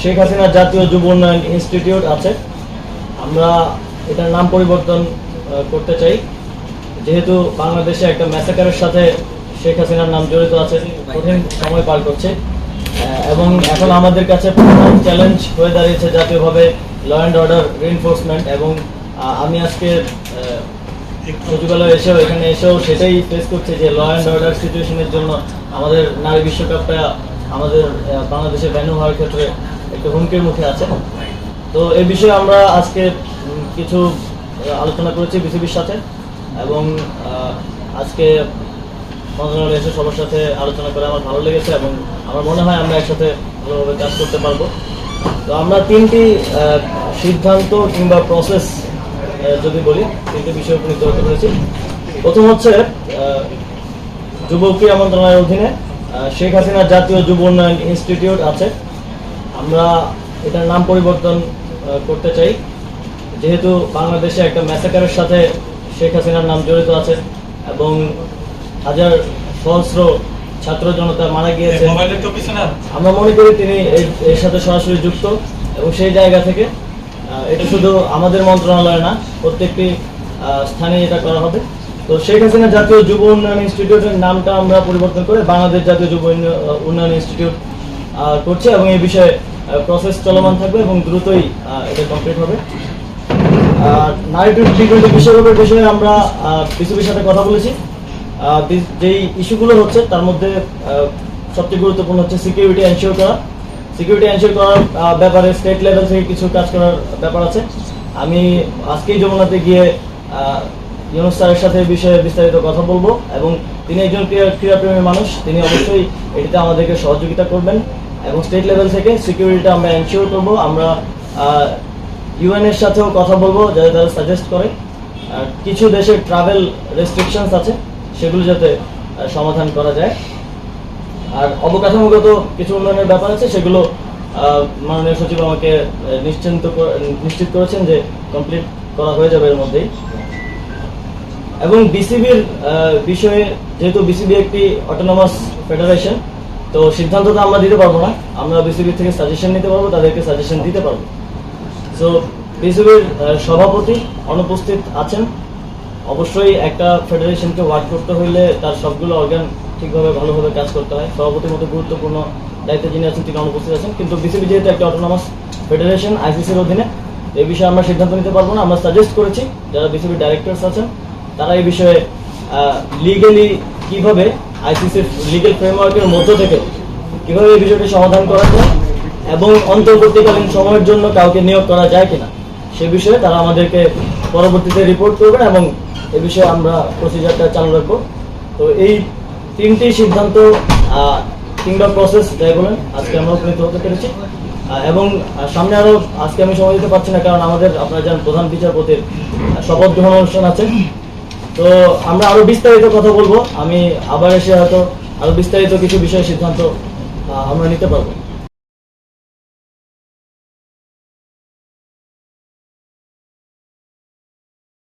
শেখ হাসিনা জাতীয় যুব উন্নয়ন ইনস্টিটিউট আছে। আমরা এটার নাম পরিবর্তন করতে চাই, যেহেতু বাংলাদেশে একটা ম্যাসাকারের সাথে শেখ হাসিনার নাম জড়িত আছে, কঠিন সময় পার করছে এবং এখন আমাদের কাছে প্রধান চ্যালেঞ্জ হয়ে দাঁড়িয়েছে জাতীয়ভাবে ল অ্যান্ড অর্ডার রিএনফোর্সমেন্ট। এবং আমি আজকে সচিবালয়ে এখানে এসেও সেটাই ফেস করছে যে ল অ্যান্ড অর্ডার সিচুয়েশনের জন্য আমাদের নারী বিশ্বকাপটা আমাদের বাংলাদেশে ভেন্যু হওয়ার ক্ষেত্রে একটু হুমকির মুখে আছে। তো এই বিষয়ে আমরা আজকে কিছু আলোচনা করেছি বিসিবির সাথে এবং আজকে মন্ত্রণালয়ে এসে সবার সাথে আলোচনা করে আমার ভালো লেগেছে এবং আমার মনে হয় আমরা একসাথে ভালোভাবে কাজ করতে পারবো। তো আমরা তিনটি সিদ্ধান্ত কিংবা প্রসেস যদি বলি, তিনটি বিষয় উপনীত হতে পেরেছি। প্রথম হচ্ছে যুব ক্রীড়া মন্ত্রণালয়ের অধীনে শেখ হাসিনা জাতীয় যুব উন্নয়ন ইনস্টিটিউট আছে। আমরা এটার নাম পরিবর্তন করতে চাই, যেহেতু বাংলাদেশে একটা ম্যাসাকারের সাথে শেখ হাসিনার নাম জড়িত আছে এবং হাজার সহস্র ছাত্র জনতা মারা গিয়েছে। আমরা মনে করি তিনি এর সাথে সরাসরি যুক্ত এবং সেই জায়গা থেকে এটা শুধু আমাদের মন্ত্রণালয় না, প্রত্যেকটি স্থানে এটা করা হবে। তো শেখ হাসিনা জাতীয় যুব উন্নয়ন ইনস্টিটিউটের নামটা আমরা পরিবর্তন করে বাংলাদেশ জাতীয় যুব উন্নয়ন ইনস্টিটিউট করছি এবং এই বিষয়ে প্রসেস চলমান থাকবে এবং দ্রুতই এটা কমপ্লিট হবে। নারী টি-20 বিশ্বকাপের বিষয়ে আমরা বিসিবির সাথে কথা বলেছি। যেই ইস্যুগুলো হচ্ছে তার মধ্যে সবচেয়ে গুরুত্বপূর্ণ হচ্ছে সিকিউরিটি এনশিওর করা। সিকিউরিটি এনশিওর করার ব্যাপারে স্টেট লেভেল থেকে কিছু কাজ করার ব্যাপার আছে। আমি আজকেই যমুনাতে গিয়ে ইউনুস স্যারের সাথে এই বিষয়ে বিস্তারিত কথা বলবো এবং তিনি একজন ক্রীড়াপ্রেমী মানুষ, তিনি অবশ্যই এটিতে আমাদেরকে সহযোগিতা করবেন এবং স্টেট লেভেল থেকে সিকিউরিটিটা আমরা এনশিওর করবো। আমরা ইউএন এর সাথেও কথা বলবো যাতে তারা সাজেস্ট করে কিছু দেশের ট্রাভেল রেস্ট্রিকশনস আছে সেগুলো যাতে সমাধান করা যায়। আর অবকাঠামোগত কিছু উন্নয়নের ব্যাপার আছে, সেগুলো মাননীয় সচিব আমাকে নিশ্চিত করেছেন যে কমপ্লিট করা হয়ে যাবে এর মধ্যেই। এবং বিসিবির বিষয়ে, যেহেতু বিসিবি একটি অটোনমাস ফেডারেশন, তো সিদ্ধান্ত তো আমরা দিতে পারবো না, আমরা বিসিবি থেকে সাজেশন নিতে পারবো, তাদেরকে সাজেশন দিতে পারবো। সো বিসিবির সভাপতি অনুপস্থিত আছেন। অবশ্যই একটা ফেডারেশনকে ওয়ার্ক করতে হইলে তার সবগুলো অর্গান ঠিকভাবে ভালোভাবে কাজ করতে হয়। সভাপতির মতো গুরুত্বপূর্ণ দায়িত্বে যিনি আছেন তিনি অনুপস্থিত আছেন, কিন্তু বিসিবি যেহেতু একটা অটোনমাস ফেডারেশন আইসিসির অধীনে, এই বিষয়ে আমরা সিদ্ধান্ত নিতে পারবো না। আমরা সাজেস্ট করেছি যারা বিসিবির ডাইরেক্টরস আছেন তারা এই বিষয়ে লিগেলি কিভাবে আইসিসির লিগেল ফ্রেমওয়ার্কের মধ্য থেকে কিভাবে এই বিষয়টি সমাধান করা যায় এবং অন্তর্বর্তীকালীন সময়ের জন্য কাউকে নিয়োগ করা যায় কিনা সে বিষয়ে তারা আমাদেরকে পরবর্তীতে রিপোর্ট করবেন এবং এ বিষয়ে আমরা প্রসিজারটা চালু রাখবো। তো এই তিনটি সিদ্ধান্ত কিংবা প্রসেস যাই বলেন আজকে আমরা উপনীত হতে পেরেছি এবং সামনে আরো আজকে আমি সময় দিতে পারছি না, কারণ আমাদের আপনারা জানেন প্রধান বিচারপতির শপথ গ্রহণ অনুষ্ঠান আছে। তো আমরা আরো বিস্তারিত কথা বলবো, আমি আবার এসে হয়তো আরো বিস্তারিত কিছু বিষয়ে সিদ্ধান্ত আমরা নিতে পারবো।